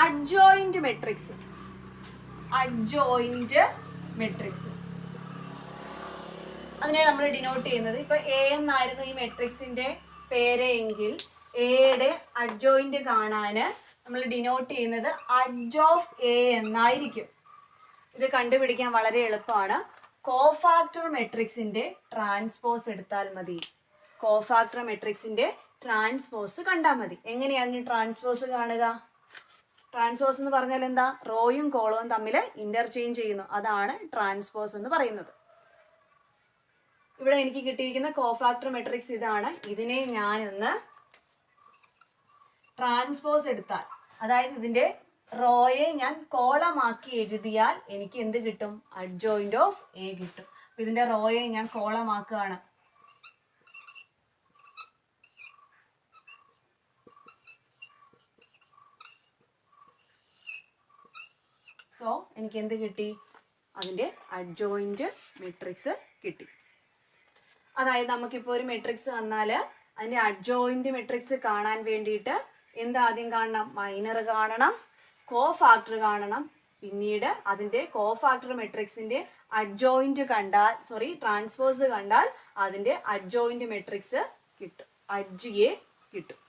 Adjoint matrix. Adjoint matrix അതിനെ നമ്മൾ denote ചെയ്യുന്നത്, ഇപ്പൊ എ എന്നായിരുന്നു ഈ മെട്രിക്സിന്റെ പേര് എങ്കിൽ എയുടെ അഡ്ജോയിന്റ് കാണാന് നമ്മൾ ഡിനോട്ട് ചെയ്യുന്നത് അഡ്ജ് ഓഫ് എ എന്നായിരിക്കും. ഇത് കണ്ടുപിടിക്കാൻ വളരെ എളുപ്പമാണ്. കോഫാക്ടർ മെട്രിക്സിന്റെ ട്രാൻസ്പോസ് എടുത്താൽ മതി. കോഫാക്ടർ മെട്രിക്സിന്റെ ട്രാൻസ്പോസ് കണ്ടാൽ മതി. എങ്ങനെയാണ് ട്രാൻസ്പോസ് കാണുക? ട്രാൻസ്പോസ് എന്ന് പറഞ്ഞാൽ എന്താ? റോയും കോളവും തമ്മിൽ ഇന്റർചേഞ്ച് ചെയ്യുന്നു, അതാണ് ട്രാൻസ്പോസ് എന്ന് പറയുന്നത്. ഇവിടെ എനിക്ക് കിട്ടിയിരിക്കുന്ന കോഫാക്ടർ മെട്രിക്സ് ഇതാണ്. ഇതിനെ ഞാനൊന്ന് ട്രാൻസ്പോസ് എടുത്താൽ, അതായത് ഇതിന്റെ റോയെ ഞാൻ കോളമാക്കി എഴുതിയാൽ എനിക്ക് എന്ത് കിട്ടും? അഡ്ജോയിന്റ് ഓഫ് എ കിട്ടും. അപ്പൊ ഇതിന്റെ റോയെ ഞാൻ കോളമാക്കുകയാണ്. സോ എനിക്ക് എന്ത് കിട്ടി? അതിന്റെ അഡ്ജോയിന്റ് മെട്രിക്സ് കിട്ടി. അതായത് നമുക്കിപ്പോൾ ഒരു മെട്രിക്സ് തന്നാൽ അതിന്റെ അഡ്ജോയിന്റ് മെട്രിക്സ് കാണാൻ വേണ്ടിയിട്ട് എന്താദ്യം കാണണം? മൈനർ കാണണം, കോഫാക്ടർ കാണണം, പിന്നീട് അതിന്റെ കോഫാക്ടർ മെട്രിക്സിന്റെ അഡ്ജോയിന്റ് കണ്ടാൽ, ട്രാൻസ്പോസ് കണ്ടാൽ അതിന്റെ അഡ്ജോയിന്റ് മെട്രിക്സ് കിട്ടും, അഡ്ജ് എ കിട്ടും.